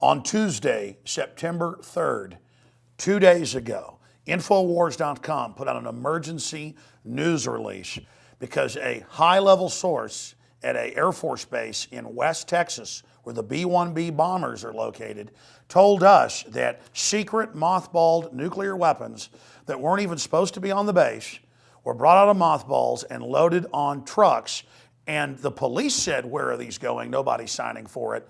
On Tuesday, September 3rd, 2 days ago, Infowars.com put out an emergency news release because a high-level source at an Air Force base in West Texas, where the B-1B bombers are located, told us that secret mothballed nuclear weapons that weren't even supposed to be on the base were brought out of mothballs and loaded on trucks. And the police said, where are these going? Nobody's signing for it.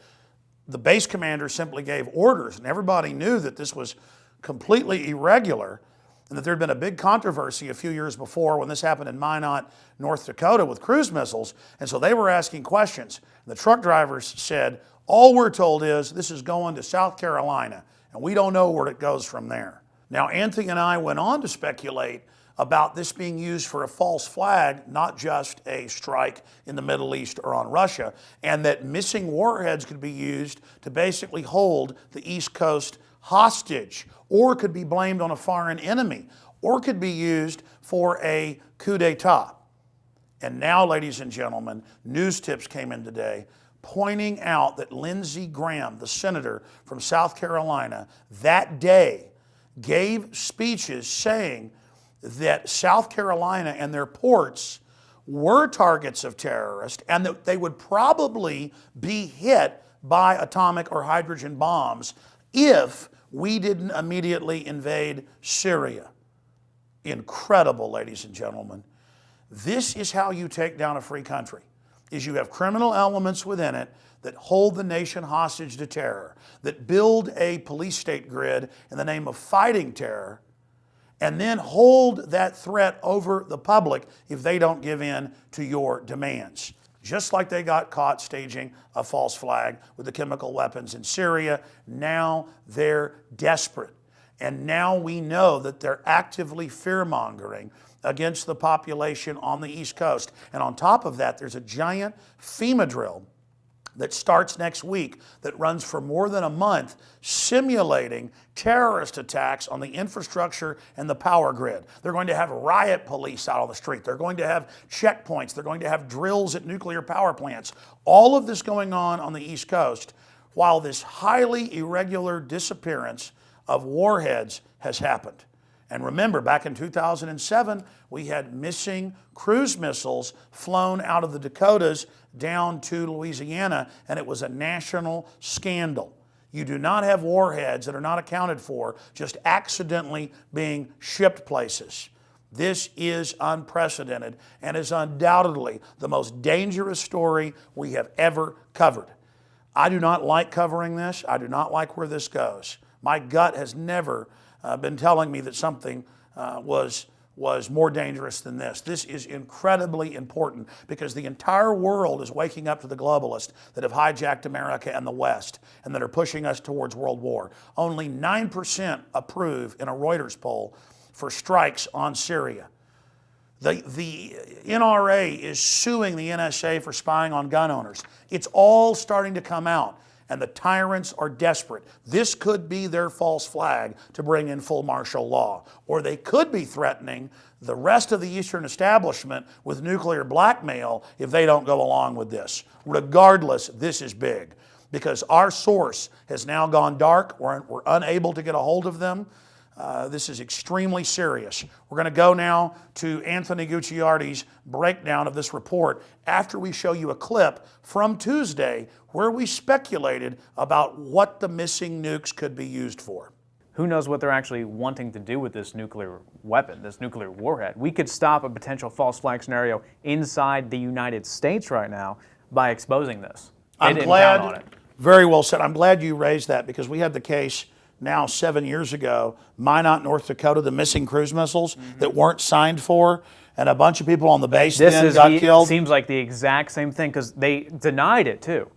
The base commander simply gave orders, and everybody knew that this was completely irregular and that there had been a big controversy a few years before when this happened in Minot, North Dakota with cruise missiles. And so they were asking questions. The truck drivers said, all we're told is this is going to South Carolina, and we don't know where it goes from there. Now, Anthony and I went on to speculate about this being used for a false flag, not just a strike in the Middle East or on Russia, and that missing warheads could be used to basically hold the East Coast hostage, or could be blamed on a foreign enemy, or could be used for a coup d'etat. And now, ladies and gentlemen, news tips came in today pointing out that Lindsey Graham, the senator from South Carolina, that day gave speeches saying that South Carolina and their ports were targets of terrorists and that they would probably be hit by atomic or hydrogen bombs if we didn't immediately invade Syria. Incredible, ladies and gentlemen. This is how you take down a free country, is you have criminal elements within it that hold the nation hostage to terror, that build a police state grid in the name of fighting terror, and then hold that threat over the public if they don't give in to your demands. Just like they got caught staging a false flag with the chemical weapons in Syria, now they're desperate. And now we know that they're actively fear-mongering against the population on the East Coast. And on top of that, there's a giant FEMA drill that starts next week that runs for more than a month, simulating terrorist attacks on the infrastructure and the power grid. They're going to have riot police out on the street. They're going to have checkpoints. They're going to have drills at nuclear power plants. All of this going on the East Coast while this highly irregular disappearance of warheads has happened. And remember, back in 2007, we had missing cruise missiles flown out of the Dakotas down to Louisiana, and it was a national scandal. You do not have warheads that are not accounted for just accidentally being shipped places. This is unprecedented and is undoubtedly the most dangerous story we have ever covered. I do not like covering this. I do not like where this goes. My gut has never been telling me that something was more dangerous than this. This is incredibly important because the entire world is waking up to the globalists that have hijacked America and the West and that are pushing us towards world war. Only 9% approve in a Reuters poll for strikes on Syria. The NRA is suing the NSA for spying on gun owners. It's all starting to come out, and the tyrants are desperate. This could be their false flag to bring in full martial law, or they could be threatening the rest of the Eastern establishment with nuclear blackmail if they don't go along with this. Regardless, this is big because our source has now gone dark. We're unable to get a hold of them. This is extremely serious. We're going to go now to Anthony Gucciardi's breakdown of this report after we show you a clip from Tuesday where we speculated about what the missing nukes could be used for. Who knows what they're actually wanting to do with this nuclear weapon, this nuclear warhead. We could stop a potential false flag scenario inside the United States right now by exposing this. I'm glad, very well said. I'm glad you raised that because we had the case now 7 years ago, Minot, North Dakota, the missing cruise missiles that weren't signed for, and a bunch of people on the base then got killed. Seems like the exact same thing because they denied it too.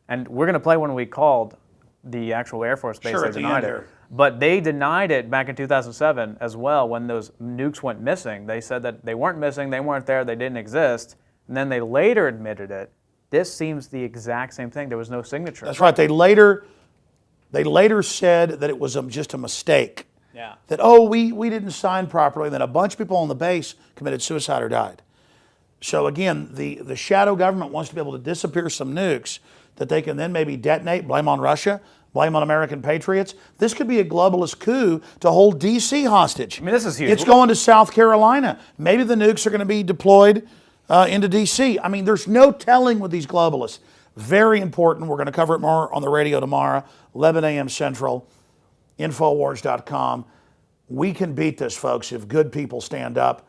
And we're going to play when we called the actual Air Force base. Sure, they denied it. But they denied it back in 2007 as well when those nukes went missing. They said that they weren't missing, they weren't there, they didn't exist. And then they later admitted it. This seems the exact same thing. There was no signature. That's right. They later said that it was just a mistake. Yeah. That, oh, we didn't sign properly. And then a bunch of people on the base committed suicide or died. So again, the shadow government wants to be able to disappear some nukes that they can then maybe detonate, blame on Russia, Blame on American patriots. This could be a globalist coup to hold D.C. hostage. I mean, this is huge. It's going to South Carolina. Maybe the nukes are going to be deployed into D.C. I mean, there's no telling with these globalists. Very important. We're going to cover it more on the radio tomorrow, 11 a.m. Central, Infowars.com. We can beat this, folks, if good people stand up.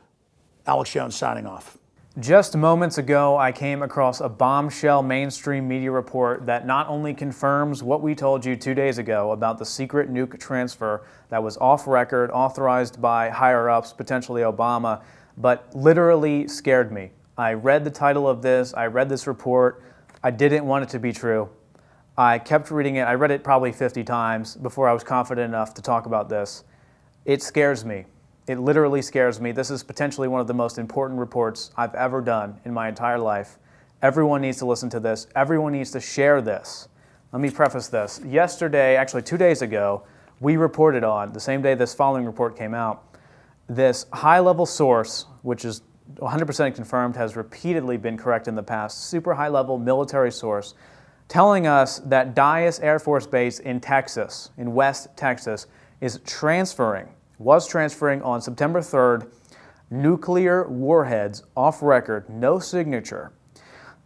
Alex Jones signing off. Just moments ago, I came across a bombshell mainstream media report that not only confirms what we told you 2 days ago about the secret nuke transfer that was off record, authorized by higher-ups, potentially Obama, but literally scared me. I read the title of this, I read this report, I didn't want it to be true. I kept reading it, I read it probably 50 times before I was confident enough to talk about this. It scares me. It literally scares me. This is potentially one of the most important reports I've ever done in my entire life. Everyone needs to listen to this. Everyone needs to share this. Let me preface this. Yesterday, actually 2 days ago, we reported on, the same day this following report came out, this high-level source, which is 100% confirmed, has repeatedly been correct in the past, super high-level military source, telling us that Dyess Air Force Base in Texas, in West Texas, was transferring on September 3rd nuclear warheads off record, no signature.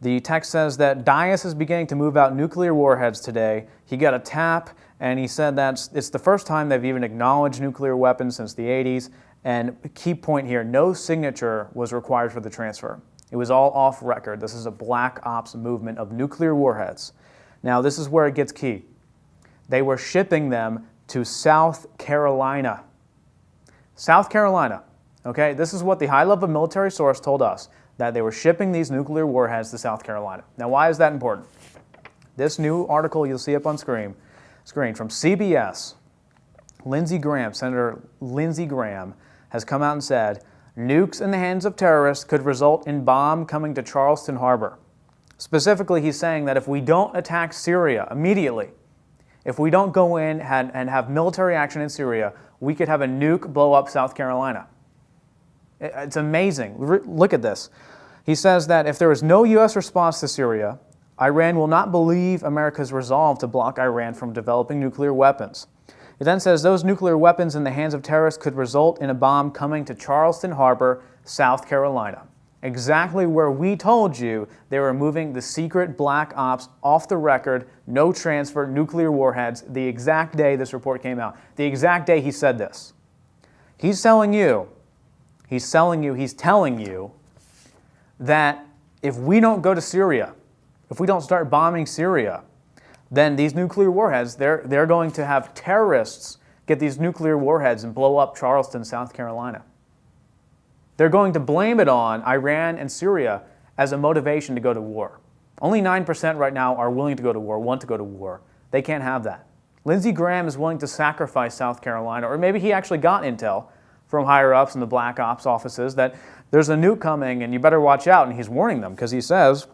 The text says that Dyess is beginning to move out nuclear warheads today. He got a tap, and he said that it's the first time they've even acknowledged nuclear weapons since the 80s. And key point here, no signature was required for the transfer. It was all off record. This is a black ops movement of nuclear warheads. Now, this is where it gets key. They were shipping them to South Carolina. South Carolina, okay? This is what the high-level military source told us, that they were shipping these nuclear warheads to South Carolina. Now, why is that important? This new article you'll see up on screen from CBS, Senator Lindsey Graham, has come out and said, nukes in the hands of terrorists could result in bomb coming to Charleston Harbor. Specifically, he's saying that if we don't attack Syria immediately, if we don't go in and have military action in Syria, we could have a nuke blow up South Carolina. It's amazing. Look at this. He says that if there is no U.S. response to Syria, Iran will not believe America's resolve to block Iran from developing nuclear weapons. It then says those nuclear weapons in the hands of terrorists could result in a bomb coming to Charleston Harbor, South Carolina. Exactly where we told you they were moving the secret black ops off the record, no transfer, nuclear warheads, the exact day this report came out. The exact day he said this. He's telling you that if we don't go to Syria, if we don't start bombing Syria, then these nuclear warheads, they're going to have terrorists get these nuclear warheads and blow up Charleston, South Carolina. They're going to blame it on Iran and Syria as a motivation to go to war. Only 9% right now are willing to go to war, want to go to war. They can't have that. Lindsey Graham is willing to sacrifice South Carolina, or maybe he actually got intel from higher-ups in the black ops offices that there's a nuke coming and you better watch out, and he's warning them because he says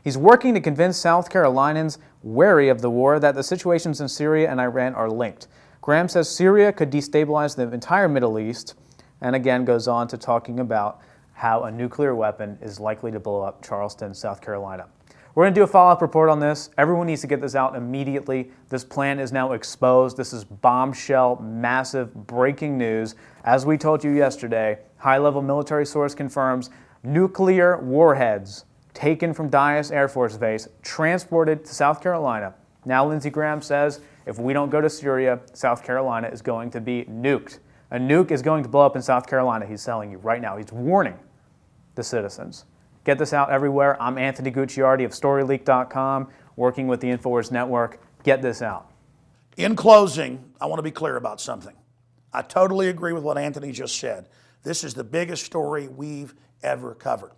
he's working to convince South Carolinians wary of the war that the situations in Syria and Iran are linked. Graham says Syria could destabilize the entire Middle East, and again goes on to talking about how a nuclear weapon is likely to blow up Charleston, South Carolina. We're going to do a follow-up report on this. Everyone needs to get this out immediately. This plan is now exposed. This is bombshell, massive, breaking news. As we told you yesterday, high-level military source confirms nuclear warheads taken from Dyess Air Force Base, transported to South Carolina. Now Lindsey Graham says if we don't go to Syria, South Carolina is going to be nuked. A nuke is going to blow up in South Carolina, he's telling you right now. He's warning the citizens. Get this out everywhere. I'm Anthony Gucciardi of StoryLeak.com, working with the InfoWars Network. Get this out. In closing, I want to be clear about something. I totally agree with what Anthony just said. This is the biggest story we've ever covered.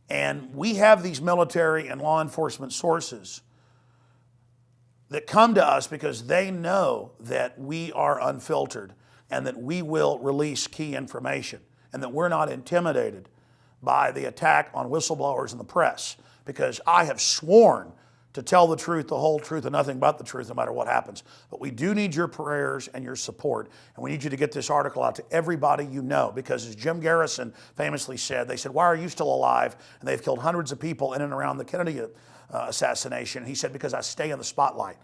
And we have these military and law enforcement sources that come to us because they know that we are unfiltered and that we will release key information and that we're not intimidated by the attack on whistleblowers in the press, because I have sworn to tell the truth, the whole truth, and nothing but the truth, no matter what happens. But we do need your prayers and your support, and we need you to get this article out to everybody you know, because as Jim Garrison famously said, they said, why are you still alive? And they've killed hundreds of people in and around the Kennedy assassination. He said, because I stay in the spotlight.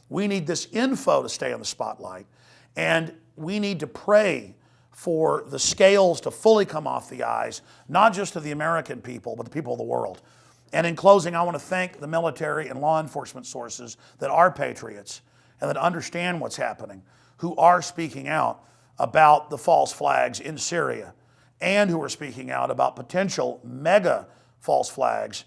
We need this info to stay in the spotlight, and we need to pray for the scales to fully come off the eyes, not just of the American people, but the people of the world. And in closing, I want to thank the military and law enforcement sources that are patriots and that understand what's happening, who are speaking out about the false flags in Syria, and who are speaking out about potential mega false flags,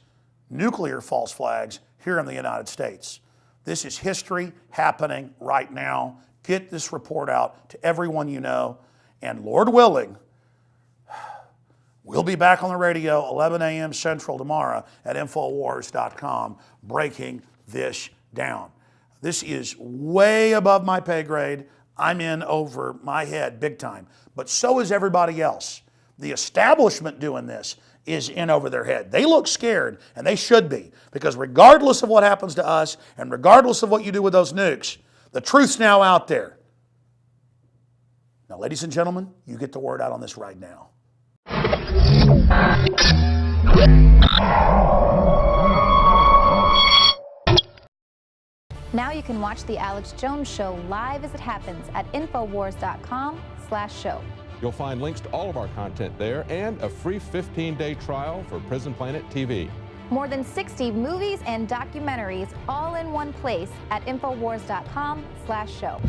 nuclear false flags here in the United States. This is history happening right now. Get this report out to everyone you know, and Lord willing, we'll be back on the radio 11 a.m. Central tomorrow at Infowars.com breaking this down. This is way above my pay grade. I'm in over my head big time, but so is everybody else. The establishment doing this is in over their head. They look scared, and they should be, because regardless of what happens to us and regardless of what you do with those nukes, the truth's now out there. Now, ladies and gentlemen, you get the word out on this right now. Now you can watch The Alex Jones Show live as it happens at Infowars.com/show. You'll find links to all of our content there and a free 15-day trial for Prison Planet TV. More than 60 movies and documentaries all in one place at Infowars.com/show.